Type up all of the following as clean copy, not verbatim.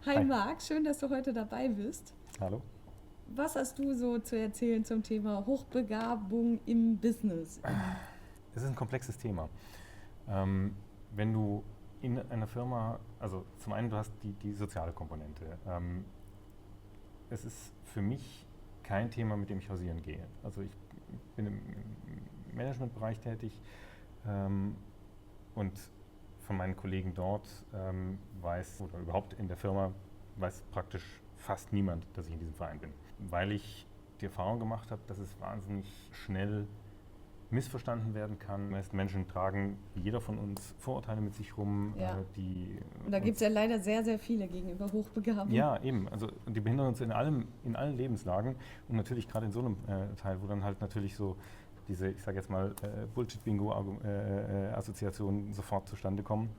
Hi Marc, schön, dass du heute dabei bist. Hallo. Was hast du so zu erzählen zum Thema Hochbegabung im Business? Es ist ein komplexes Thema. Wenn du in einer Firma, also zum einen, du hast die soziale Komponente. Es ist für mich kein Thema, mit dem ich hausieren gehe. Also ich bin im Managementbereich tätig und von meinen Kollegen dort weiß, oder überhaupt in der Firma, weiß praktisch fast niemand, dass ich in diesem Verein bin. Weil ich die Erfahrung gemacht habe, dass es wahnsinnig schnell missverstanden werden kann. Die meisten Menschen tragen, wie jeder von uns, Vorurteile mit sich rum. Ja. Und da gibt es ja leider sehr, sehr viele gegenüber Hochbegabten. Ja, eben. Also die behindern uns in allen Lebenslagen und natürlich gerade in so einem Teil, wo dann halt natürlich so diese, ich sage jetzt mal, Bullshit-Bingo-Assoziationen sofort zustande kommen.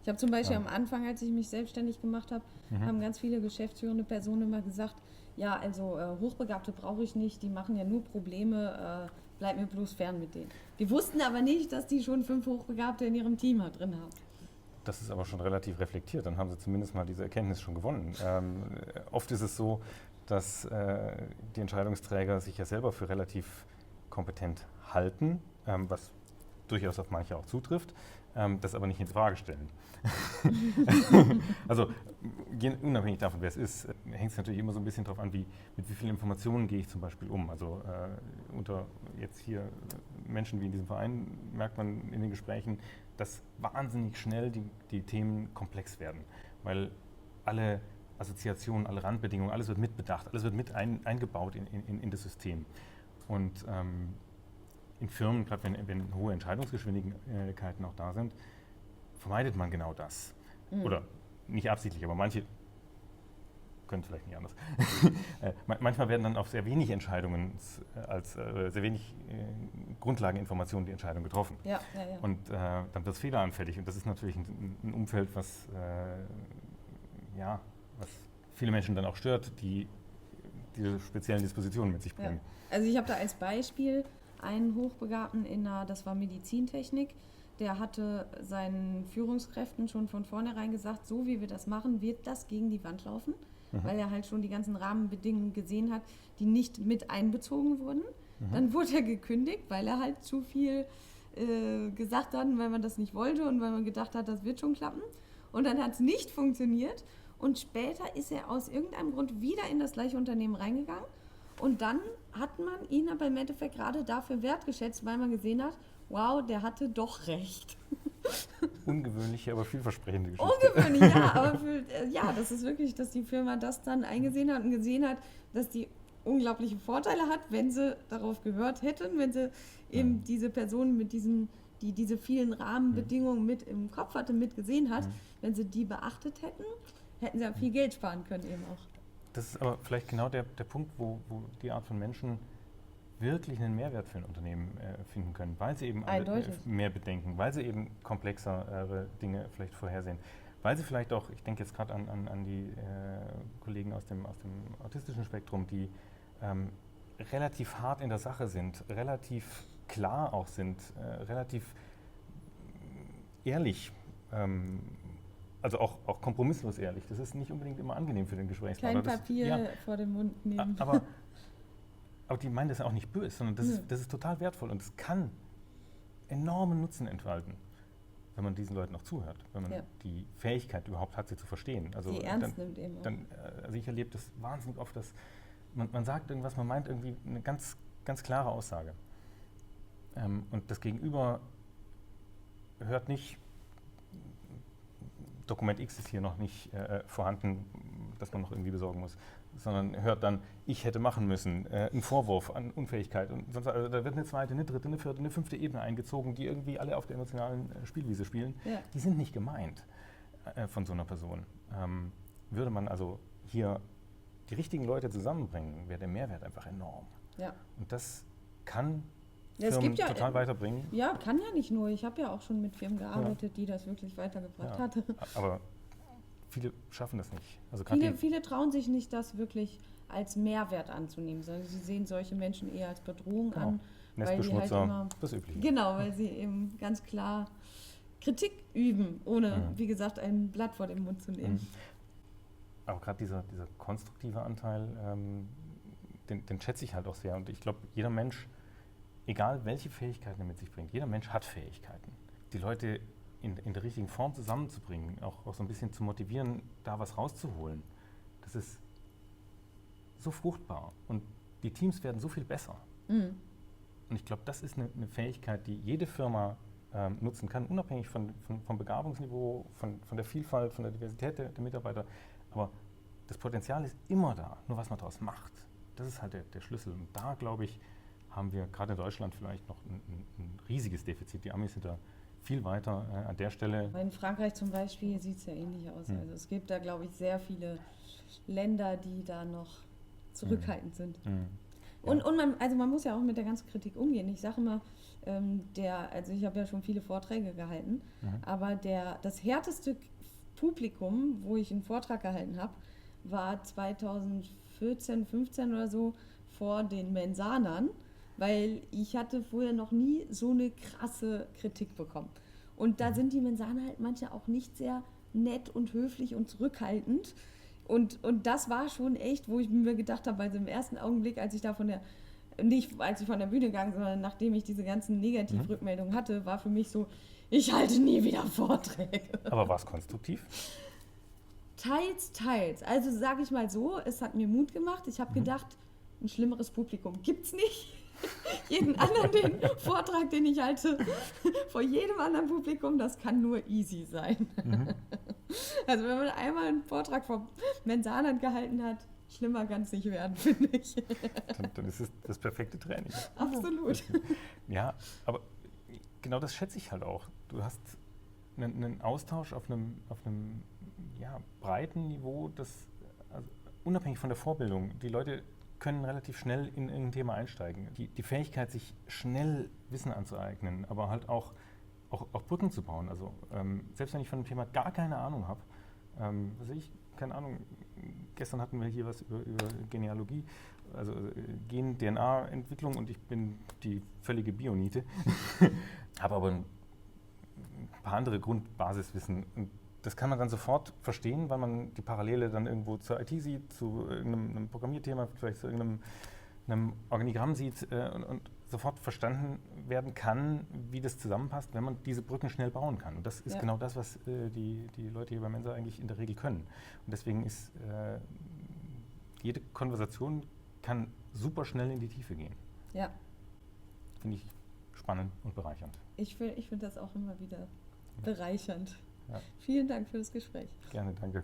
Ich habe zum Beispiel am Anfang, als ich mich selbstständig gemacht habe, haben ganz viele geschäftsführende Personen immer gesagt, ja, also Hochbegabte brauche ich nicht, die machen ja nur Probleme, bleib mir bloß fern mit denen. Die wussten aber nicht, dass die schon 5 Hochbegabte in ihrem Team drin haben. Das ist aber schon relativ reflektiert, dann haben sie zumindest mal diese Erkenntnis schon gewonnen. Oft ist es so, dass die Entscheidungsträger sich ja selber für relativ kompetent halten, was durchaus auf manche auch zutrifft, das aber nicht in Frage stellen. Also unabhängig davon, wer es ist, hängt es natürlich immer so ein bisschen darauf an, mit wie vielen Informationen gehe ich zum Beispiel um. Also unter jetzt hier Menschen wie in diesem Verein merkt man in den Gesprächen, dass wahnsinnig schnell die Themen komplex werden, weil alle Assoziationen, alle Randbedingungen, alles wird mitbedacht, alles wird mit eingebaut in das System. Und in Firmen, gerade wenn hohe Entscheidungsgeschwindigkeiten auch da sind, vermeidet man genau das. Oder nicht absichtlich, aber manche können es vielleicht nicht anders. Manchmal werden dann auf sehr wenig Entscheidungen, sehr wenig Grundlageninformationen die Entscheidung getroffen. Ja. Und dann wird es fehleranfällig. Und das ist natürlich ein Umfeld, was viele Menschen dann auch stört, die diese speziellen Dispositionen mit sich bringen. Ja. Also ich habe da als Beispiel einen Hochbegabten das war Medizintechnik, der hatte seinen Führungskräften schon von vornherein gesagt, so wie wir das machen, wird das gegen die Wand laufen, weil er halt schon die ganzen Rahmenbedingungen gesehen hat, die nicht mit einbezogen wurden. Dann wurde er gekündigt, weil er halt zu viel gesagt hat, weil man das nicht wollte und weil man gedacht hat, das wird schon klappen. Und dann hat es nicht funktioniert und später ist er aus irgendeinem Grund wieder in das gleiche Unternehmen reingegangen. Und dann hat man ihn aber im Endeffekt gerade dafür wertgeschätzt, weil man gesehen hat, wow, der hatte doch recht. Ungewöhnliche, aber vielversprechende Geschichte. Ungewöhnlich, ja, aber das ist wirklich, dass die Firma das dann eingesehen hat und gesehen hat, dass die unglaubliche Vorteile hat, wenn sie darauf gehört hätten, wenn sie eben diese Person die diese vielen Rahmenbedingungen mit im Kopf hatte, mitgesehen hat, wenn sie die beachtet hätten sie ja viel Geld sparen können eben auch. Das ist aber vielleicht genau der Punkt, wo die Art von Menschen wirklich einen Mehrwert für ein Unternehmen finden können, weil sie eben mehr bedenken, weil sie eben komplexere Dinge vielleicht vorhersehen, weil sie vielleicht auch, ich denke jetzt gerade an die Kollegen aus dem autistischen Spektrum, die relativ hart in der Sache sind, relativ klar auch sind, relativ ehrlich, also auch kompromisslos ehrlich. Das ist nicht unbedingt immer angenehm für den Gesprächspartner. Kein Papier vor den Mund nehmen. Aber die meinen das ja auch nicht böse, sondern das ist total wertvoll und es kann enormen Nutzen entfalten, wenn man diesen Leuten noch zuhört, wenn man die Fähigkeit überhaupt hat, sie zu verstehen. Also die ernst nimmt eben auch. Also ich erlebe das wahnsinnig oft, dass man sagt irgendwas, man meint irgendwie eine ganz, ganz klare Aussage. Und das Gegenüber hört nicht, Dokument X ist hier noch nicht vorhanden, das man noch irgendwie besorgen muss, sondern hört dann, ich hätte machen müssen, einen Vorwurf an Unfähigkeit. Und sonst, also da wird eine zweite, eine dritte, eine vierte, eine fünfte Ebene eingezogen, die irgendwie alle auf der emotionalen Spielwiese spielen. Ja. Die sind nicht gemeint von so einer Person. Würde man also hier die richtigen Leute zusammenbringen, wäre der Mehrwert einfach enorm. Ja. Und das kann Firmen total weiterbringen. Ja, kann ja nicht nur. Ich habe ja auch schon mit Firmen gearbeitet, die das wirklich weitergebracht hatten. Aber viele schaffen das nicht. Also viele trauen sich nicht, das wirklich als Mehrwert anzunehmen, sondern sie sehen solche Menschen eher als Bedrohung an. Nestbeschmutzer, weil die halt das Übliche. Genau, weil sie eben ganz klar Kritik üben, ohne, wie gesagt, ein Blatt vor den Mund zu nehmen. Aber gerade dieser konstruktive Anteil, den schätze ich halt auch sehr. Und ich glaube, jeder Mensch, egal welche Fähigkeiten er mit sich bringt, jeder Mensch hat Fähigkeiten. Die Leute in der richtigen Form zusammenzubringen, auch so ein bisschen zu motivieren, da was rauszuholen, das ist so fruchtbar. Und die Teams werden so viel besser. Und ich glaube, das ist eine Fähigkeit, die jede Firma nutzen kann, unabhängig vom Begabungsniveau, von der Vielfalt, von der Diversität der Mitarbeiter. Aber das Potenzial ist immer da, nur was man daraus macht. Das ist halt der Schlüssel. Und da, glaube ich, haben wir gerade in Deutschland vielleicht noch ein riesiges Defizit. Die Amis sind da viel weiter an der Stelle. In Frankreich zum Beispiel sieht es ja ähnlich aus. Also es gibt da, glaube ich, sehr viele Länder, die da noch zurückhaltend sind. Ja. Und man muss ja auch mit der ganzen Kritik umgehen. Ich sage immer, also ich habe ja schon viele Vorträge gehalten, aber das härteste Publikum, wo ich einen Vortrag gehalten habe, war 2014, 15 oder so vor den Mensanern, weil ich hatte vorher noch nie so eine krasse Kritik bekommen. Und da sind die Mensaner halt manche auch nicht sehr nett und höflich und zurückhaltend. Und das war schon echt, wo ich mir gedacht habe, also im ersten Augenblick, als ich von der Bühne gegangen, sondern nachdem ich diese ganzen Negativrückmeldungen hatte, war für mich so, ich halte nie wieder Vorträge. Aber war es konstruktiv? Teils. Also sage ich mal so, es hat mir Mut gemacht. Ich habe gedacht, ein schlimmeres Publikum gibt's nicht. Jeden anderen Vortrag, den ich halte, vor jedem anderen Publikum, das kann nur easy sein. Also wenn man einmal einen Vortrag vor Mensanern gehalten hat, schlimmer kann es nicht werden, finde ich. Dann ist es das perfekte Training. Absolut. Ja, aber genau das schätze ich halt auch. Du hast einen Austausch auf einem breiten Niveau, also unabhängig von der Vorbildung, die Leute können relativ schnell in ein Thema einsteigen. Die Fähigkeit, sich schnell Wissen anzueignen, aber halt auch Brücken zu bauen. Also selbst wenn ich von dem Thema gar keine Ahnung habe, keine Ahnung, gestern hatten wir hier was über Genealogie, also Gen-DNA-Entwicklung und ich bin die völlige Bionite, habe aber ein paar andere Grundbasiswissen. Und das kann man dann sofort verstehen, weil man die Parallele dann irgendwo zur IT sieht, zu irgendeinem Programmierthema, vielleicht zu irgendeinem Organigramm sieht und sofort verstanden werden kann, wie das zusammenpasst, wenn man diese Brücken schnell bauen kann. Und das ist genau das, was die Leute hier bei Mensa eigentlich in der Regel können. Und deswegen ist jede Konversation kann super schnell in die Tiefe gehen. Ja. Finde ich spannend und bereichernd. Ich finde das auch immer wieder bereichernd. Ja. Vielen Dank für das Gespräch. Gerne, danke.